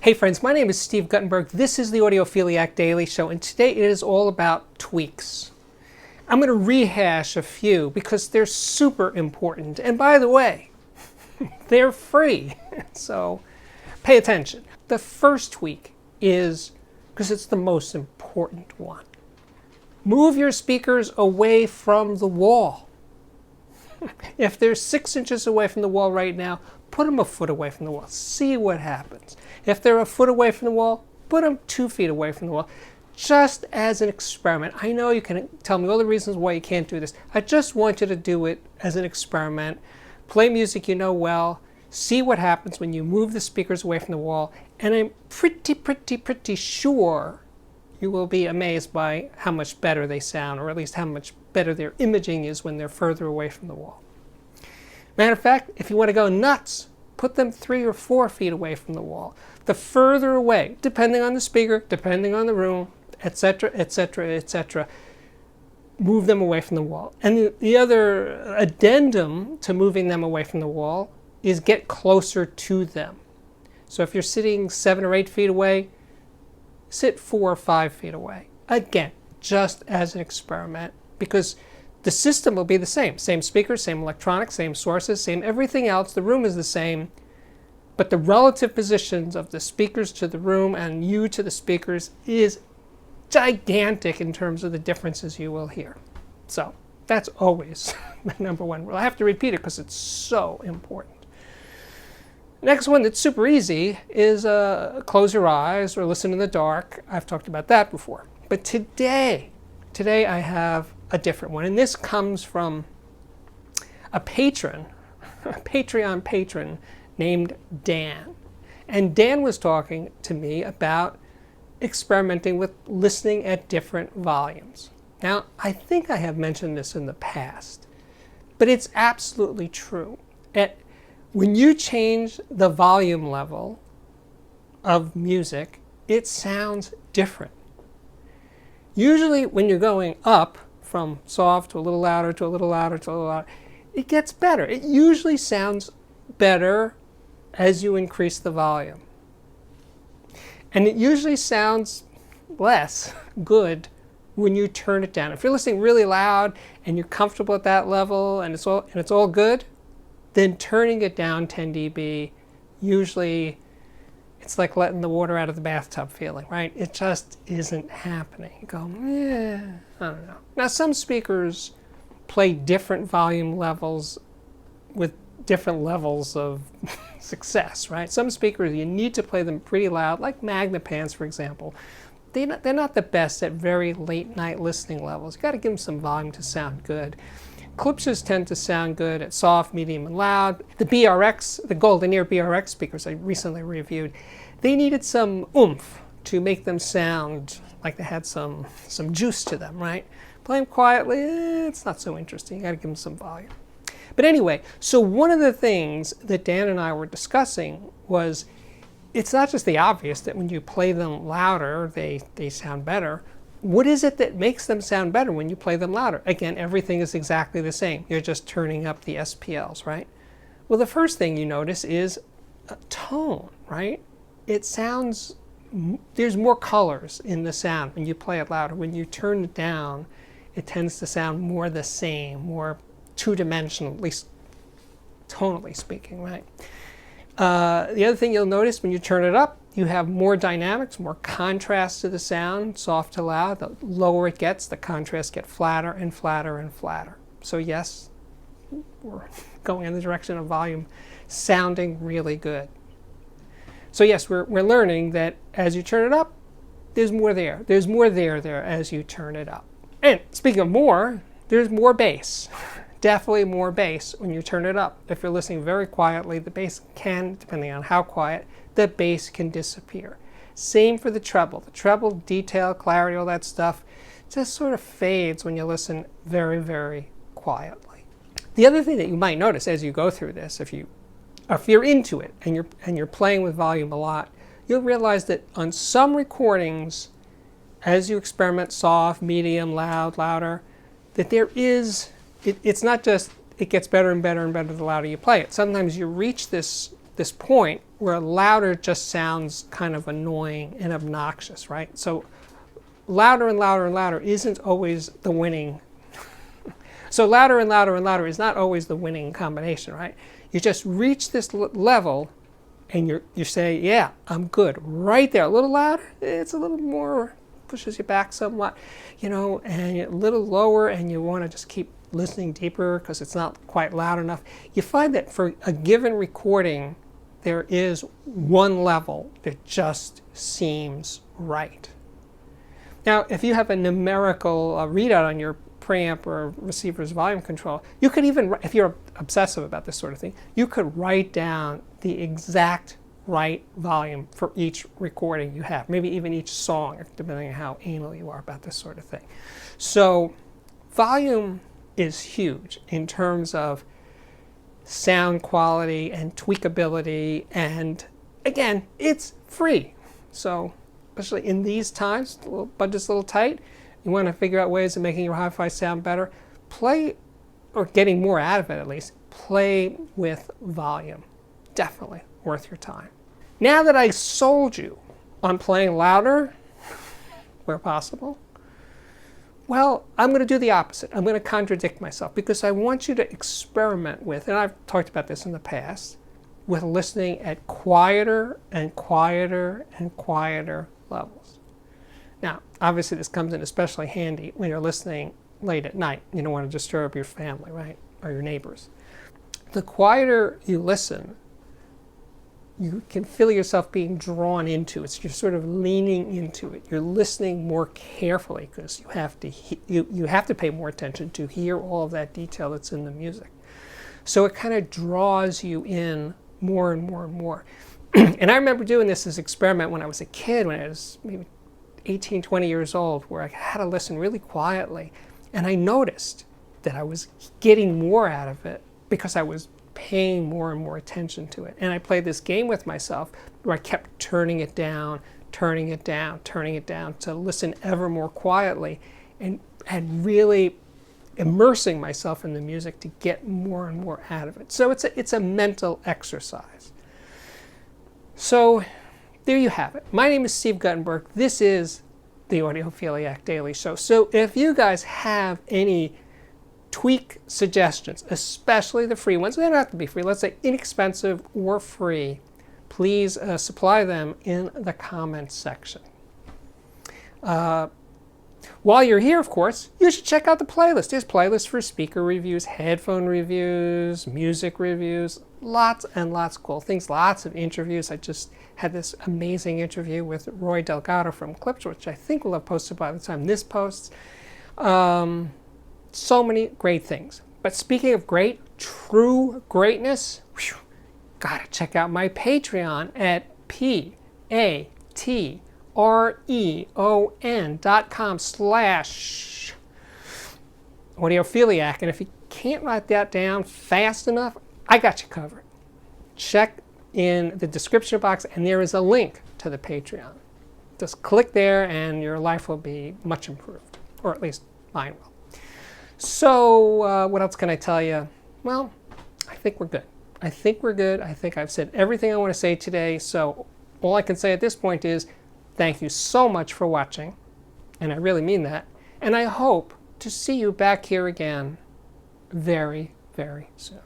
Hey friends, my name is Steve Guttenberg. This is the Audiophiliac Daily Show, and today it is all about tweaks. I'm going to rehash a few because they're super important. And by the way, they're free, so pay attention. The first tweak is, because it's the most important one, move your speakers away from the wall. If they're 6 inches away from the wall right now, put them a foot away from the wall. See what happens. If they're a foot away from the wall, put them 2 feet away from the wall. Just as an experiment. I know you can tell me all the reasons why you can't do this. I just want you to do it as an experiment. Play music you know well. See what happens when you move the speakers away from the wall. And I'm pretty sure you will be amazed by how much better they sound, or at least how much better their imaging is when they're further away from the wall. Matter of fact, if you want to go nuts, put them 3 or 4 feet away from the wall. The further away, depending on the speaker, depending on the room, etc., etc., etc., move them away from the wall. And the other addendum to moving them away from the wall is get closer to them. So if you're sitting 7 or 8 feet away, sit 4 or 5 feet away. Again, just as an experiment, because the system will be the same. Same speakers, same electronics, same sources, same everything else. The room is the same, but the relative positions of the speakers to the room and you to the speakers is gigantic in terms of the differences you will hear. So that's always the number one rule. I have to repeat it because it's so important. Next one that's super easy is close your eyes or listen in the dark. I've talked about that before. But today I have a different one. And this comes from a patron, a Patreon patron named Dan. And Dan was talking to me about experimenting with listening at different volumes. Now, I think I have mentioned this in the past, but it's absolutely true. When you change the volume level of music, it sounds different. Usually when you're going up from soft to a little louder to a little louder to a little louder, it gets better. It usually sounds better as you increase the volume. And it usually sounds less good when you turn it down. If you're listening really loud and you're comfortable at that level and it's all good, then turning it down 10 dB, usually it's like letting the water out of the bathtub feeling, right? It just isn't happening. You go, I don't know. Now, some speakers play different volume levels with different levels of success, right? Some speakers, you need to play them pretty loud, like Magnepans, for example. They're not the best at very late night listening levels. You've got to give them some volume to sound good. Klipsch's tend to sound good at soft, medium, and loud. The BRX, the Golden Ear BRX speakers I recently reviewed, they needed some oomph to make them sound like they had some juice to them, right? Play them quietly, it's not so interesting. You got to give them some volume. But anyway, so one of the things that Dan and I were discussing was it's not just the obvious that when you play them louder, they sound better. What is it that makes them sound better when you play them louder? Again, everything is exactly the same. You're just turning up the SPLs, right? Well, the first thing you notice is tone, right? It sounds, there's more colors in the sound when you play it louder. When you turn it down, it tends to sound more the same, more two-dimensional, at least tonally speaking, right? The other thing you'll notice when you turn it up, you have more dynamics, more contrast to the sound, soft to loud. The lower it gets, the contrasts get flatter and flatter and flatter. So yes, we're going in the direction of volume sounding really good. So yes, we're learning that as you turn it up, there's more there. There's more there as you turn it up. And speaking of more, there's more bass. Definitely more bass when you turn it up. If you're listening very quietly, the bass can, depending on how quiet, the bass can disappear. Same for the treble. The treble, detail, clarity, all that stuff, just sort of fades when you listen very, very quietly. The other thing that you might notice as you go through this, if you're into it and you're playing with volume a lot, you'll realize that on some recordings, as you experiment soft, medium, loud, louder, that there is, it's not just it gets better and better and better the louder you play it. Sometimes you reach this this point where louder just sounds kind of annoying and obnoxious, right? So louder and louder and louder isn't always the winning. So louder and louder and louder is not always the winning combination, right? You just reach this level and you say, yeah, I'm good. Right there, a little louder, it's a little more, pushes you back somewhat, you know, and a little lower and you want to just keep listening deeper because it's not quite loud enough. You find that for a given recording, there is one level that just seems right. Now, if you have a numerical readout on your preamp or receiver's volume control, you could even, if you're obsessive about this sort of thing, you could write down the exact right volume for each recording you have, maybe even each song, depending on how anal you are about this sort of thing. So volume is huge in terms of sound quality and tweakability, and again, it's free. So especially in these times, budget's a little tight, you want to figure out ways of making your hi-fi sound better, play, or getting more out of it at least, play with volume. Definitely worth your time. Now that I sold you on playing louder, where possible, well, I'm going to do the opposite. I'm going to contradict myself because I want you to experiment with, and I've talked about this in the past, with listening at quieter and quieter and quieter levels. Now, obviously this comes in especially handy when you're listening late at night. You don't want to disturb your family, right? Or your neighbors. The quieter you listen, you can feel yourself being drawn into it. You're sort of leaning into it. You're listening more carefully because you have to pay more attention to hear all of that detail that's in the music. So it kind of draws you in more and more and more. And I remember doing this as an experiment when I was a kid, when I was maybe 18, 20 years old, where I had to listen really quietly. And I noticed that I was getting more out of it because I was paying more and more attention to it. And I played this game with myself where I kept turning it down, turning it down, turning it down to listen ever more quietly, and really immersing myself in the music to get more and more out of it. So it's a mental exercise. So there you have it. My name is Steve Guttenberg. This is the Audiophiliac Daily Show. So if you guys have any tweak suggestions, especially the free ones, they don't have to be free, let's say inexpensive or free, please supply them in the comments section. While you're here, of course, you should check out the playlist. There's playlists for speaker reviews, headphone reviews, music reviews, lots and lots of cool things, lots of interviews. I just had this amazing interview with Roy Delgado from Clips, which I think will have posted by the time this posts. So many great things. But speaking of great, true greatness, gotta check out my Patreon at patreon.com/audiophiliac. And if you can't write that down fast enough, I got you covered. Check in the description box and there is a link to the Patreon. Just click there and your life will be much improved, or at least mine will. So what else can I tell you? Well, I think we're good. I think we're good. I think I've said everything I want to say today. So all I can say at this point is thank you so much for watching, and I really mean that. And I hope to see you back here again very, very soon.